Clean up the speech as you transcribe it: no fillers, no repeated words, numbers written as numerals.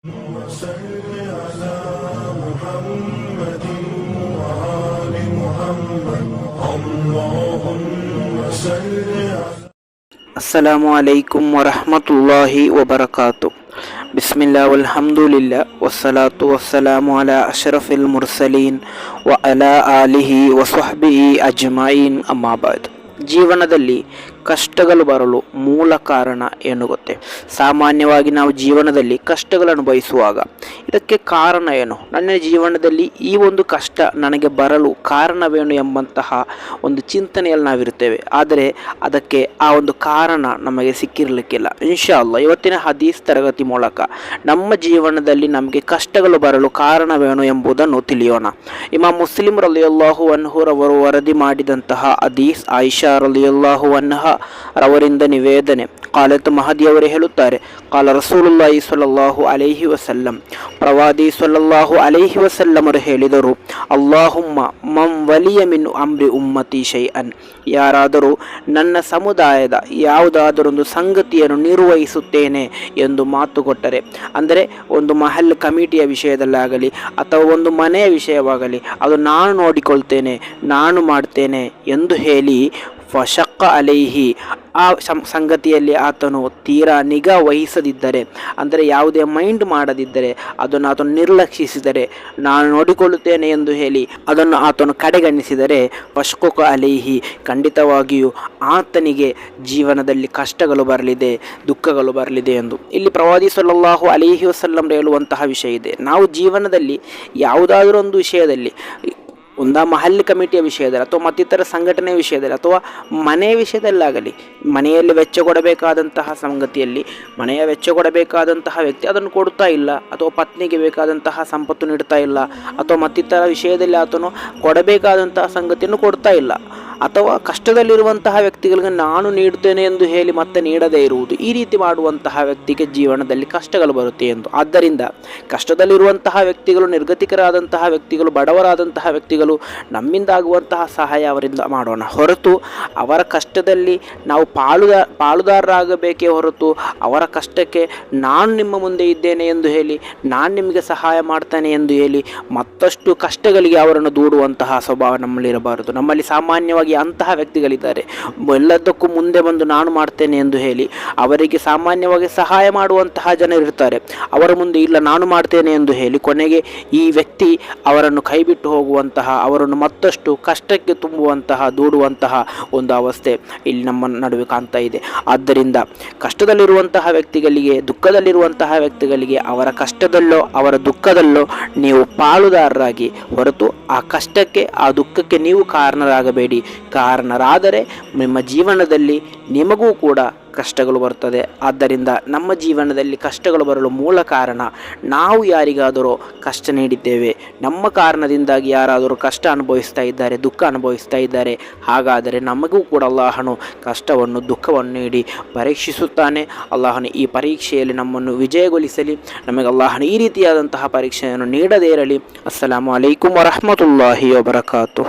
وصل على محمد وآل محمد اللهم صل على ಅಸ್ಸಲಾಮು ಅಲೈಕುಂ ವರಹಮತುಲ್ಲಾಹಿ ವಬರಕಾತು. ಬಿಸ್ಮಿಲ್ಲಾ ವಲ್ಹಮ್ದುಲಿಲ್ಲಾ ವಸ್ಸಲಾತು ವಸ್ಸಲಾಮು ಅಲಾ ಅಶ್ರಫಿಲ್ ಮುರ್ಸಲೀನ್ ವ ಅಲಾ ಆಲಿಹಿ ವಸ್ವಹ್ಬಿಹಿ ಅಜ್ಮঈನ್ ಅಮ್ಮಾ ಬಾದ್. ಜೀವನದಲ್ಲಿ ಕಷ್ಟಗಳು ಬರಲು ಮೂಲ ಕಾರಣ ಏನು ಗೊತ್ತೇ? ಸಾಮಾನ್ಯವಾಗಿ ನಾವು ಜೀವನದಲ್ಲಿ ಕಷ್ಟಗಳನ್ನು ಅನುಭವಿಸುವಾಗ ಇದಕ್ಕೆ ಕಾರಣ ಏನು, ನನ್ನ ಜೀವನದಲ್ಲಿ ಈ ಒಂದು ಕಷ್ಟ ನನಗೆ ಬರಲು ಕಾರಣವೇನು ಎಂಬಂತಹ ಒಂದು ಚಿಂತನೆಯಲ್ಲಿ ನಾವಿರ್ತೇವೆ. ಆದರೆ ಅದಕ್ಕೆ ಆ ಒಂದು ಕಾರಣ ನಮಗೆ ಸಿಕ್ಕಿರಲಿಕ್ಕಿಲ್ಲ. ಇನ್ಶಾ ಅಲ್ಲಾಹ್ ಇವತ್ತಿನ ಹದೀಸ್ ತರಗತಿ ಮೂಲಕ ನಮ್ಮ ಜೀವನದಲ್ಲಿ ನಮಗೆ ಕಷ್ಟಗಳು ಬರಲು ಕಾರಣವೇನು ಎಂಬುದನ್ನು ತಿಳಿಯೋಣ. ಇಮಾಮ್ ಮುಸ್ಲಿಂ ರಲಿಯಲ್ಲಾಹು ಅನ್ಹು ರವರು ವರದಿ ಮಾಡಿದಂತಹ ಹದೀಸ್, ಆಯಿಷಾ ರಲಿಯಲ್ಲಾಹು ಅನ್ಹ ರವರಿಂದ ನಿವೇದನೆ. ಕಾಲತ್ ಮಹದಿಯವರು ಹೇಳುತ್ತಾರೆ, ಕಾಲ ರಸೂಲುಲ್ಲಾಹಿ ಸ್ವಲ್ಲಲ್ಲಾಹು ಅಲೈಹಿ ವಸಲ್ಲಂ, ಪ್ರವಾದಿ ಸ್ವಲ್ಲಲ್ಲಾಹು ಅಲೈಹಿ ವಸಲ್ಲಮರು ಹೇಳಿದರು, ಅಲ್ಲಾಹುಮ್ಮ ಮಂ ವಲಿಯ ಮಿನ್ ಅಮ್ರಿ ಉಮ್ಮತಿ ಶೈಅನ್, ಯಾರಾದರೂ ನನ್ನ ಸಮುದಾಯದ ಯಾವುದಾದರೊಂದು ಸಂಗತಿಯನ್ನು ನಿರ್ವಹಿಸುತ್ತೇನೆ ಎಂದು ಮಾತು ಕೊಟ್ಟರೆ, ಅಂದರೆ ಒಂದು ಮಹಲ್ ಕಮಿಟಿಯ ವಿಷಯದಲ್ಲಾಗಲಿ ಅಥವಾ ಒಂದು ಮನೆಯ ವಿಷಯವಾಗಲಿ, ಅದು ನಾನು ನೋಡಿಕೊಳ್ತೇನೆ, ನಾನು ಮಾಡ್ತೇನೆ ಎಂದು ಹೇಳಿ, ಫಶಕ್ಕ ಅಲೈಹಿ, ಆ ಸಂಗತಿಯಲ್ಲಿ ಆತನು ತೀರಾ ನಿಗಾ ವಹಿಸದಿದ್ದರೆ, ಅಂದರೆ ಯಾವುದೇ ಮೈಂಡ್ ಮಾಡದಿದ್ದರೆ, ಅದನ್ನು ಆತನು ನಿರ್ಲಕ್ಷಿಸಿದರೆ, ನಾನು ನೋಡಿಕೊಳ್ಳುತ್ತೇನೆ ಎಂದು ಹೇಳಿ ಅದನ್ನು ಆತನು ಕಡೆಗಣಿಸಿದರೆ, ಫಶ್ಕೊಕ ಅಲೈಹಿ, ಖಂಡಿತವಾಗಿಯೂ ಆತನಿಗೆ ಜೀವನದಲ್ಲಿ ಕಷ್ಟಗಳು ಬರಲಿದೆ, ದುಃಖಗಳು ಬರಲಿದೆ ಎಂದು ಇಲ್ಲಿ ಪ್ರವಾದಿ ಸ್ವಲ್ಲಲ್ಲಾಹು ಅಲೈಹಿ ವಸಲ್ಲಂ ಹೇಳುವಂತಹ ವಿಷಯ ಇದೆ. ನಾವು ಜೀವನದಲ್ಲಿ ಯಾವುದಾದರೂ ಒಂದು ವಿಷಯದಲ್ಲಿ, ಒಂದಾ ಮಹಲ್ ಕಮಿಟಿಯ ವಿಷಯದಲ್ಲಿ ಅಥವಾ ಮತ್ತಿತರ ಸಂಘಟನೆಯ ವಿಷಯದಲ್ಲಿ ಅಥವಾ ಮನೆಯ ವಿಷಯದಲ್ಲಾಗಲಿ, ಮನೆಯಲ್ಲಿ ವೆಚ್ಚ ಕೊಡಬೇಕಾದಂತಹ ಸಂಗತಿಯಲ್ಲಿ ಮನೆಯ ವೆಚ್ಚ ಕೊಡಬೇಕಾದಂತಹ ವ್ಯಕ್ತಿ ಅದನ್ನು ಕೊಡ್ತಾ ಇಲ್ಲ, ಅಥವಾ ಪತ್ನಿಗೆ ಬೇಕಾದಂತಹ ಸಂಪತ್ತು ನೀಡ್ತಾ ಇಲ್ಲ, ಅಥವಾ ಮತ್ತಿತರ ವಿಷಯದಲ್ಲಿ ಆತನು ಕೊಡಬೇಕಾದಂತಹ ಸಂಗತಿಯನ್ನು ಕೊಡ್ತಾ ಇಲ್ಲ, ಅಥವಾ ಕಷ್ಟದಲ್ಲಿರುವಂತಹ ವ್ಯಕ್ತಿಗಳಿಗೆ ನಾನು ನೀಡುತ್ತೇನೆ ಎಂದು ಹೇಳಿ ಮತ್ತೆ ನೀಡದೇ ಇರುವುದು, ಈ ರೀತಿ ಮಾಡುವಂತಹ ವ್ಯಕ್ತಿಗೆ ಜೀವನದಲ್ಲಿ ಕಷ್ಟಗಳು ಬರುತ್ತೆ ಎಂದು. ಆದ್ದರಿಂದ ಕಷ್ಟದಲ್ಲಿರುವಂತಹ ವ್ಯಕ್ತಿಗಳು, ನಿರ್ಗತಿಕರಾದಂತಹ ವ್ಯಕ್ತಿಗಳು, ಬಡವರಾದಂತಹ ವ್ಯಕ್ತಿಗಳು, ನಮ್ಮಿಂದಾಗುವಂತಹ ಸಹಾಯ ಅವರಿಂದ ಮಾಡೋಣ ಹೊರತು ಅವರ ಕಷ್ಟದಲ್ಲಿ ನಾವು ಪಾಲುದಾರರಾಗಬೇಕೇ ಹೊರತು ಅವರ ಕಷ್ಟಕ್ಕೆ ನಾನು ನಿಮ್ಮ ಮುಂದೆ ಇದ್ದೇನೆ ಎಂದು ಹೇಳಿ, ನಾನು ನಿಮಗೆ ಸಹಾಯ ಮಾಡ್ತೇನೆ ಎಂದು ಹೇಳಿ ಮತ್ತಷ್ಟು ಕಷ್ಟಗಳಿಗೆ ಅವರನ್ನು ದೂಡುವಂತಹ ಸ್ವಭಾವ ನಮ್ಮಲ್ಲಿರಬಾರದು. ನಮ್ಮಲ್ಲಿ ಸಾಮಾನ್ಯವಾಗಿ ಅಂತಹ ವ್ಯಕ್ತಿಗಳಿದ್ದಾರೆ, ಎಲ್ಲದಕ್ಕೂ ಮುಂದೆ ಬಂದು ನಾನು ಮಾಡ್ತೇನೆ ಎಂದು ಹೇಳಿ ಅವರಿಗೆ ಸಾಮಾನ್ಯವಾಗಿ ಸಹಾಯ ಮಾಡುವಂತಹ ಜನರಿರ್ತಾರೆ. ಅವರ ಮುಂದೆ ಇಲ್ಲ ನಾನು ಮಾಡ್ತೇನೆ ಎಂದು ಹೇಳಿ ಕೊನೆಗೆ ಈ ವ್ಯಕ್ತಿ ಅವರನ್ನು ಕೈಬಿಟ್ಟು ಹೋಗುವಂತಹ, ಅವರನ್ನು ಮತ್ತಷ್ಟು ಕಷ್ಟಕ್ಕೆ ತುಂಬುವಂತಹ, ದೂಡುವಂತಹ ಒಂದು ಅವಸ್ಥೆ ಇಲ್ಲಿ ನಮ್ಮ ನಡುವೆ ಕಾಣ್ತಾ ಇದೆ. ಆದ್ದರಿಂದ ಕಷ್ಟದಲ್ಲಿರುವಂತಹ ವ್ಯಕ್ತಿಗಳಿಗೆ, ದುಃಖದಲ್ಲಿರುವಂತಹ ವ್ಯಕ್ತಿಗಳಿಗೆ ಅವರ ಕಷ್ಟದಲ್ಲೋ ಅವರ ದುಃಖದಲ್ಲೋ ನೀವು ಪಾಲುದಾರರಾಗಿ ಹೊರತು ಆ ಕಷ್ಟಕ್ಕೆ ಆ ದುಃಖಕ್ಕೆ ನೀವು ಕಾರಣರಾಗಬೇಡಿ. ಕಾರಣರಾದರೆ ನಿಮ್ಮ ಜೀವನದಲ್ಲಿ ನಿಮಗೂ ಕೂಡ ಕಷ್ಟಗಳು ಬರ್ತದೆ. ಆದ್ದರಿಂದ ನಮ್ಮ ಜೀವನದಲ್ಲಿ ಕಷ್ಟಗಳು ಬರಲು ಮೂಲ ಕಾರಣ ನಾವು ಯಾರಿಗಾದರೂ ಕಷ್ಟ ನೀಡಿದ್ದೇವೆ, ನಮ್ಮ ಕಾರಣದಿಂದಾಗಿ ಯಾರಾದರೂ ಕಷ್ಟ ಅನುಭವಿಸ್ತಾ ಇದ್ದಾರೆ, ದುಃಖ ಅನುಭವಿಸ್ತಾ ಇದ್ದಾರೆ, ಹಾಗಾದರೆ ನಮಗೂ ಕೂಡ ಅಲ್ಲಾಹನು ಕಷ್ಟವನ್ನು, ದುಃಖವನ್ನು ನೀಡಿ ಪರೀಕ್ಷಿಸುತ್ತಾನೆ. ಅಲ್ಲಾಹನು ಈ ಪರೀಕ್ಷೆಯಲ್ಲಿ ನಮ್ಮನ್ನು ವಿಜಯಗೊಳಿಸಲಿ, ನಮಗೆ ಅಲ್ಲಾಹನು ಈ ರೀತಿಯಾದಂತಹ ಪರೀಕ್ಷೆಯನ್ನು ನೀಡದೇ ಇರಲಿ. ಅಸ್ಸಲಾಮು ಅಲೈಕುಂ ವರಹಮತುಲ್ಲಾಹಿ ವಬರಕಾತು.